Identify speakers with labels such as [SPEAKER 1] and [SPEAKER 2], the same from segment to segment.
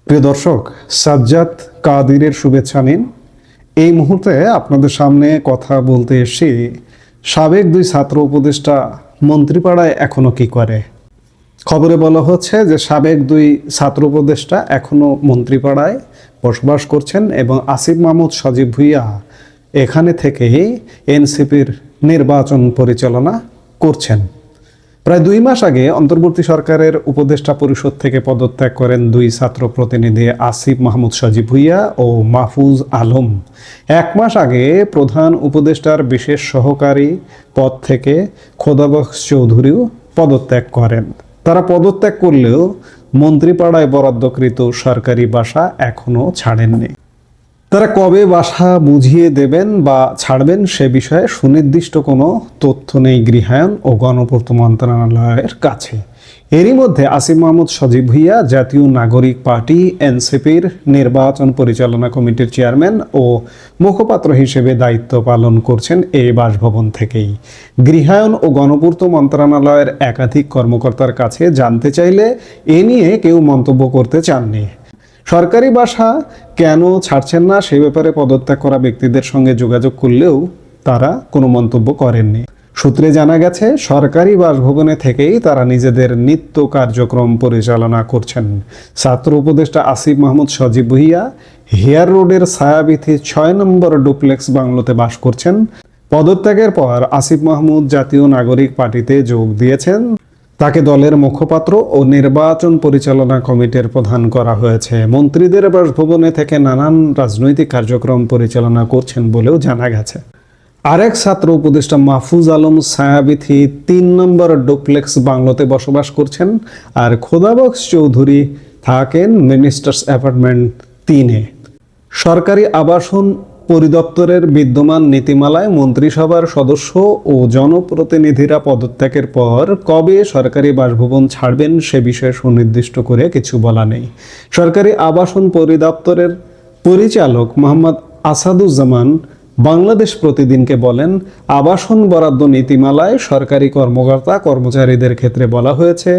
[SPEAKER 1] প্রিয় দর্শক, সাজ্জাদ কাদিরের শুভেচ্ছা নিন। এই মুহূর্তে আপনাদের সামনে কথা বলতে এসেছি সাবেক দুই ছাত্র উপদেষ্টা মন্ত্রীপাড়ায় এখনো কি করে। খবরে বলা হচ্ছে যে সাবেক দুই ছাত্র উপদেষ্টা এখনো মন্ত্রীপাড়ায় বসবাস করছেন এবং আসিফ মাহমুদ সজীব ভুঁইয়া এখানে থেকেই এনসিপির নির্বাচন পরিচালনা করছেন। প্রায় 2 মাস আগে অন্তর্বর্তী সরকারের উপদেষ্টা পরিষদ থেকে পদত্যাগ করেন দুই ছাত্র প্রতিনিধি আসিফ মাহমুদ সজীব ভুঁইয়া ও মাহফুজ আলম। 1 মাস আগে প্রধান উপদেষ্টার বিশেষ সহকারী পদ থেকে খোদাবক্স চৌধুরীও পদত্যাগ করেন। তারা পদত্যাগ করলেও মন্ত্রীপাড়ায় বরাদ্দকৃত সরকারি বাসা এখনও ছাড়েননি। তারা কবে বাসা বুঝিয়ে দেবেন বা ছাড়বেন সে বিষয়ে সুনির্দিষ্ট কোনো তথ্য নেই গৃহায়ন ও গণপূর্ত মন্ত্রণালয়ের কাছে। এরই মধ্যে আসিফ মাহমুদ সজীব ভুঁইয়া জাতীয় নাগরিক পার্টি এনসিপির নির্বাচন পরিচালনা কমিটির চেয়ারম্যান ও মুখপাত্র হিসেবে দায়িত্ব পালন করছেন এই বাসভবন থেকেই। গৃহায়ন ও গণপূর্ত মন্ত্রণালয়ের একাধিক কর্মকর্তার কাছে জানতে চাইলে এ নিয়ে কেউ মন্তব্য করতে চাননি। সরকারি বাসা কেন ছাড়ছেন না সে ব্যাপারে পদত্যাগ করা ব্যক্তিদের সঙ্গে যোগাযোগ করলেও তারা কোনো মন্তব্য করেননি। সূত্রে জানা গেছে সরকারি বাসভবনে থেকেই তারা নিজেদের নিত্য কার্যক্রম পরিচালনা করছেন। ছাত্র উপদেষ্টা আসিফ মাহমুদ সজীব ভুঁইয়া হেয়ার রোডের ছায়াবীথি 6 নম্বর ডুপ্লেক্স বাংলোতে বাস করছেন। পদত্যাগের পর আসিফ মাহমুদ জাতীয় নাগরিক পার্টিতে যোগ দিয়েছেন। তাকে দলের মুখপাত্র ও নির্বাচন পরিচালনা কমিটির প্রধান করা হয়েছে। মন্ত্রীদের বাসভবনে থেকে নানান রাজনৈতিক কার্যক্রম পরিচালনা করছেন বলেও জানা গেছে। আরেক ছাত্র উপদেষ্টা মাহফুজ আলম ছায়াবীথি 3 নম্বর ডুপ্লেক্স বাংলোতে বসবাস করছেন, আর খোদাবক্স চৌধুরী থাকেন মিনিস্টার্স অ্যাপার্টমেন্ট 3-এ। সরকারি আবাসন পরিদপ্তরের বিদ্যমান নীতিমালায় মন্ত্রিসভার সদস্য ও জনপ্রতিনিধিরা পদত্যাগের পর কবে সরকারি বাসভবন ছাড়বেন সে বিষয়ে সুনির্দিষ্ট করে কিছু বলা নেই। সরকারি আবাসন পরিদপ্তরের পরিচালক মোহাম্মদ আসাদুজ্জামান বাংলাদেশ প্রতিদিনকে বলেন, আবাসন বরাদ্দ নীতিমালায় সরকারি কর্মকর্তা কর্মচারীদের ক্ষেত্রে বলা হয়েছে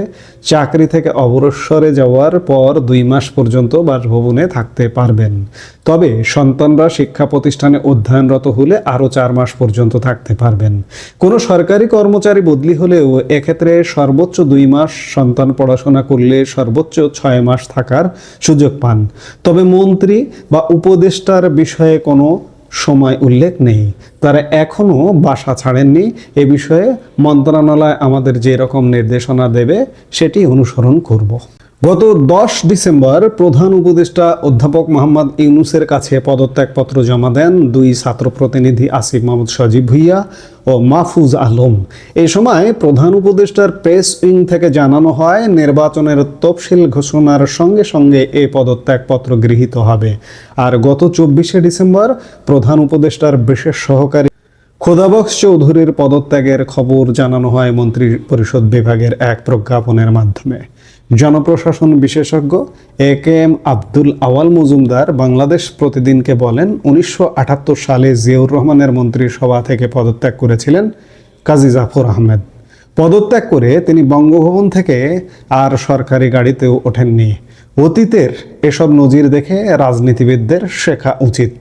[SPEAKER 1] চাকরি থেকে অবসরে যাওয়ার পর 2 মাস পর্যন্ত বাসভবনে থাকতে পারবেন। তবে সন্তানরা শিক্ষা প্রতিষ্ঠানে অধ্যয়নরত হলে আরও 4 মাস পর্যন্ত থাকতে পারবেন। কোনো সরকারি কর্মচারী বদলি হলেও এক্ষেত্রে সর্বোচ্চ 2 মাস, সন্তান পড়াশোনা করলে সর্বোচ্চ 6 মাস থাকার সুযোগ পান। তবে মন্ত্রী বা উপদেষ্টার বিষয়ে কোনো সময় উল্লেখ নেই। তারা এখনও বাসা ছাড়েননি। এ বিষয়ে মন্ত্রণালয় আমাদের যে রকম নির্দেশনা দেবে সেটি অনুসরণ করব। গত 10 ডিসেম্বর প্রধান উপদেষ্টা অধ্যাপক মোহাম্মদ ইউনূসের কাছে পদত্যাগপত্র জমা দেন দুই ছাত্র প্রতিনিধি আসিফ মাহমুদ সজীব ভুঁইয়া ও মাহফুজ আলম। এই সময় প্রধান উপদেষ্টার প্রেস উইং থেকে জানানো হয় নির্বাচনের তফসিল ঘোষণার সঙ্গে সঙ্গে এই পদত্যাগপত্র গৃহীত হবে। আর গত 24শে ডিসেম্বর প্রধান উপদেষ্টার বিশেষ সহকারী খোদাবক্স চৌধুরীর পদত্যাগের খবর জানানো হয় মন্ত্রী পরিষদ বিভাগের এক প্রজ্ঞাপনের মাধ্যমে। জনপ্রশাসন বিশেষজ্ঞ একেএম আব্দুল আওয়াল মজুমদার বাংলাদেশ প্রতিদিনকে বলেন, 1978 সালে জিয়াউর রহমানের মন্ত্রিসভা থেকে পদত্যাগ করেছিলেন কাজী জাফর আহমেদ। পদত্যাগ করে তিনি বঙ্গভবন থেকে আর সরকারি গাড়িতেও ওঠেননি। অতীতের এসব নজির দেখে রাজনীতিবিদদের শেখা উচিত।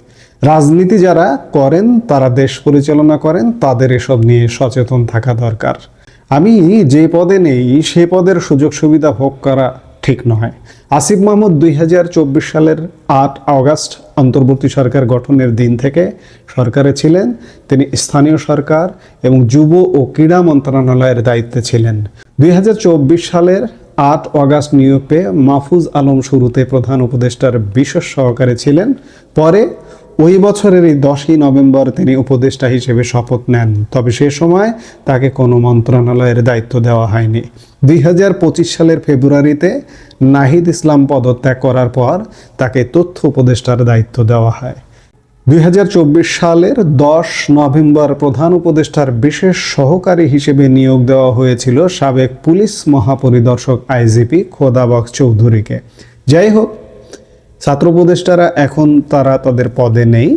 [SPEAKER 1] রাজনীতি যারা করেন, তারা দেশ পরিচালনা করেন, তাদের এসব নিয়ে সচেতন থাকা দরকার। আমি যে পদে নেই সে পদের সুযোগ সুবিধা ভোগ করা ঠিক নয়। আসিফ মাহমুদ 2024 সালের 8 আগস্ট অন্তর্বর্তী সরকার গঠনের দিন থেকে সরকারে ছিলেন। তিনি স্থানীয় সরকার এবং যুব ও ক্রীড়া মন্ত্রণালয়ের দায়িত্বে ছিলেন। 2024 সালের 8 আগস্ট নিয়োগ পেয়ে মাহফুজ আলম শুরুতে প্রধান উপদেষ্টার বিশেষ সহকারী ছিলেন। পরে ওই বছরেরই 10ই নভেম্বর তিনি উপদেষ্টা হিসেবে শপথ নেন। তবে সে সময় তাকে কোনো মন্ত্রণালয়ের দায়িত্ব দেওয়া হয়নি। 2025 সালের ফেব্রুয়ারিতে নাহিদ ইসলাম পদত্যাগ করার পর তাকে তথ্য উপদেষ্টার দায়িত্ব দেওয়া হয়। 2024 সালের 10 নভেম্বর প্রধান উপদেষ্টার বিশেষ সহকারী হিসেবে নিয়োগ দেওয়া হয়েছিল সাবেক পুলিশ মহাপরিদর্শক আইজিপি খোদাবক্স চৌধুরীকে। যাই হোক, ছাত্র উপদেষ্টারা এখন তারা তাদের পদে নেই,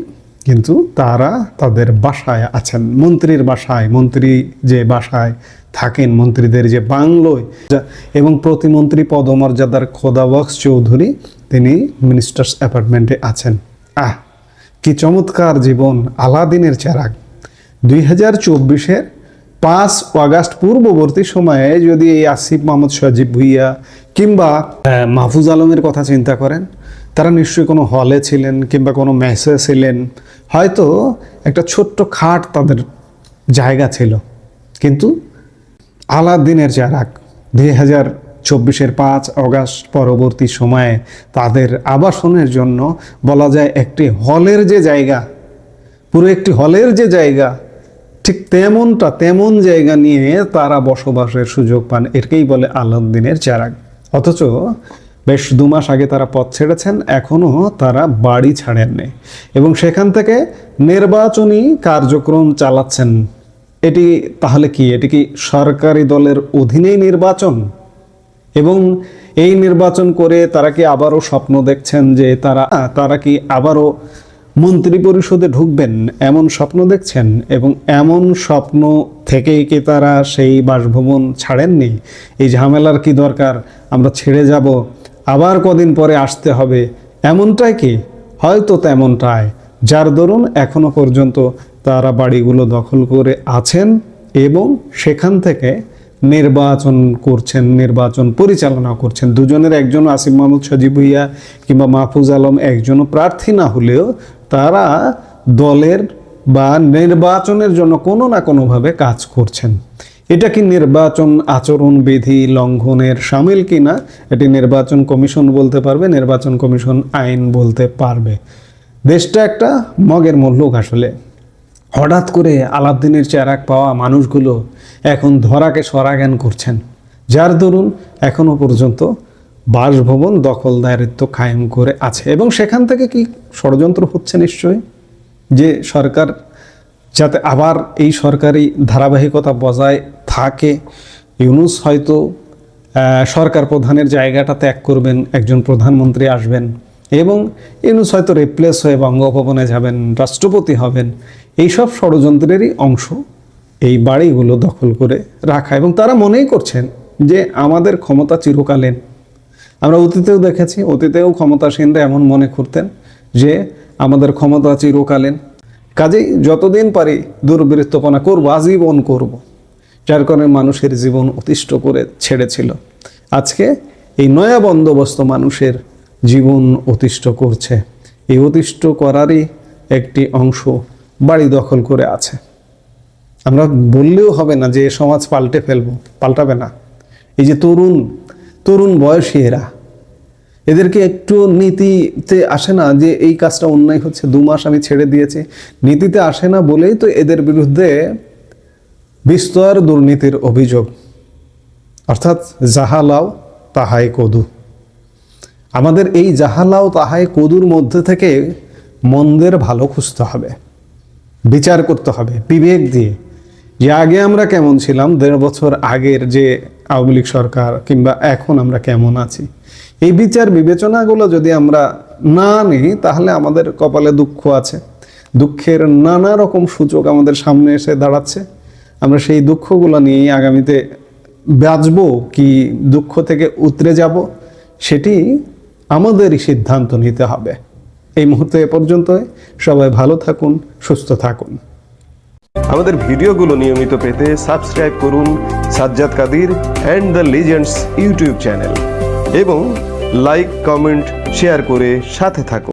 [SPEAKER 1] কিন্তু তারা তাদের বাসায় আছেন, মন্ত্রীর বাসায়। মন্ত্রী যে বাসায় থাকেন, মন্ত্রীদের যে বাংলোয়, এবং প্রতিমন্ত্রী পদমর্যাদার খোদাবক্স চৌধুরী তিনি মিনিস্টার্স অ্যাপার্টমেন্টে আছেন। কি চমৎকার জীবন, আলাদিনের চেরাগ। 2024-এর 5 আগস্ট পূর্ববর্তী সময়ে যদি এই আসিফ মাহমুদ সজীব ভুইয়া কিংবা মাহফুজ আলমের কথা চিন্তা করেন, তারা নিশ্চয়ই কোনো হলে ছিলেন কিংবা কোনো মেসে ছিলেন, হয়তো একটা ছোট্ট খাট তাদের জায়গা ছিল। কিন্তু আলাদিনের চেরাগ 2024-এর 5 আগস্ট পরবর্তী সময়ে তাদের আবাসনের জন্য বলা যায় একটি হলের যে জায়গা, পুরো একটি হলের যে জায়গা, ঠিক তেমন জায়গা নিয়ে তারা বসবাসের সুযোগ পান। এটাকেই বলে আলাদিনের চেরাগ। অথচ বেশ 2 মাস আগে তারা পথ ছেড়েছেন, এখনও তারা বাড়ি ছাড়েননি এবং সেখান থেকে নির্বাচনী কার্যক্রম চালাচ্ছেন। এটি তাহলে কি, এটি কি সরকারি দলের অধীনেই নির্বাচন? এবং এই নির্বাচন করে তারা কি আবারও স্বপ্ন দেখছেন যে তারা কি আবারও মন্ত্রী পরিষদে ঢুকবেন, এমন স্বপ্ন দেখছেন? এবং এমন স্বপ্ন থেকেই কি তারা সেই বাসভবন ছাড়েননি? এই ঝামেলার কি দরকার, আমরা ছেড়ে যাব, আবার কদিন পরে আসতে হবে, এমনটাই কি? হয়তো তেমনটাই, যার দরুন এখনো পর্যন্ত তারা বাড়িগুলো দখল করে আছেন এবং সেখান থেকে নির্বাচন করছেন, নির্বাচন পরিচালনা করছেন। দুজনের একজন আসিফ মাহমুদ সজীব ভুইয়া কিংবা মাহফুজ আলম একজনও প্রার্থী না হলেও তারা দলের বা নির্বাচনের জন্য কোনো না কোনোভাবে কাজ করছেন। এটা কি নির্বাচন আচরণ বিধি লঙ্ঘনের সামিল কিনা, এটি নির্বাচন কমিশন বলতে পারবে, নির্বাচন কমিশন আইন বলতে পারবে। দেশটা একটা মগের মুল্লুক আসলে। হঠাৎ করে আলাদিনের চেরাগ পাওয়া মানুষগুলো এখন ধরাকে সরাজ্ঞান করছেন, যার দরুন এখনো পর্যন্ত বাসভবন দখলদারিত্ব কায়েম করে আছে। এবং সেখান থেকে কি ষড়যন্ত্র হচ্ছে নিশ্চয়ই, যে সরকার যাতে আবার এই সরকারি ধারাবাহিকতা বজায় থাকে। ইউনূস হয়তো সরকার প্রধানের জায়গাটা ত্যাগ করবেন, একজন প্রধানমন্ত্রী আসবেন এবং ইউনূস হয়তো রিপ্লেস হয়ে বঙ্গভবনে যাবেন, রাষ্ট্রপতি হবেন। এইসব ষড়যন্ত্রেরই অংশ এই বাড়িগুলো দখল করে রাখা। এবং তারা মনেই করছেন যে আমাদের ক্ষমতা চিরকালীন। আমরা অতীতেও দেখেছি, অতীতেও ক্ষমতাসীনরা এমন মনে করতেন যে আমাদের ক্ষমতা চিরকালীন, কাজেই যতদিন পারি দুর্বৃত্তপনা করব, আজীবন করব, যার কারণে মানুষের জীবন অতিষ্ঠ করে ছেড়েছিল। আজকে এই নয়া বন্দোবস্ত মানুষের জীবন অতিষ্ঠ করছে। এই অতিষ্ঠ করারই একটি অংশ বাড়ি দখল করে আছে। আমরা বললেও হবে না যে সমাজ পাল্টে ফেলবো, পাল্টাবে না। এই যে তরুণ বয়সী এদেরকে একটু নীতিতে আসে না যে এই কাজটা অন্যায় হচ্ছে, 2 মাস আমি ছেড়ে দিয়েছি, নীতিতে আসে না বলেই তো এদের বিরুদ্ধে বিস্তর দুর্নীতির অভিযোগ। অর্থাৎ যাহা লাও তাহাই কদু। আমাদের এই যাহা লাও তাহাই কদুর মধ্যে থেকে মন্দের ভালো খুঁজতে হবে, বিচার করতে হবে বিবেক দিয়ে, যে আগে আমরা কেমন ছিলাম, 1.5 বছর আগের যে আওয়ামী লীগ সরকার, কিংবা এখন আমরা কেমন আছি। এই বিচার বিবেচনাগুলো যদি আমরা না নিই তাহলে আমাদের কপালে দুঃখ আছে। দুঃখের নানা রকম সূচক আমাদের সামনে এসে দাঁড়াচ্ছে। আমরা সেই দুঃখগুলো নিয়েই আগামীতে বাঁচবো কি দুঃখ থেকে উতরে যাব, সেটি আমাদেরই সিদ্ধান্ত নিতে হবে। এই মুহূর্তে এ পর্যন্তই। সবাই ভালো থাকুন, সুস্থ থাকুন।
[SPEAKER 2] আমাদের ভিডিওগুলো নিয়মিত পেতে সাবস্ক্রাইব করুন Sajjad Kadir and the legends YouTube channel এবং লাইক, কমেন্ট, শেয়ার করে সাথে থাকুন।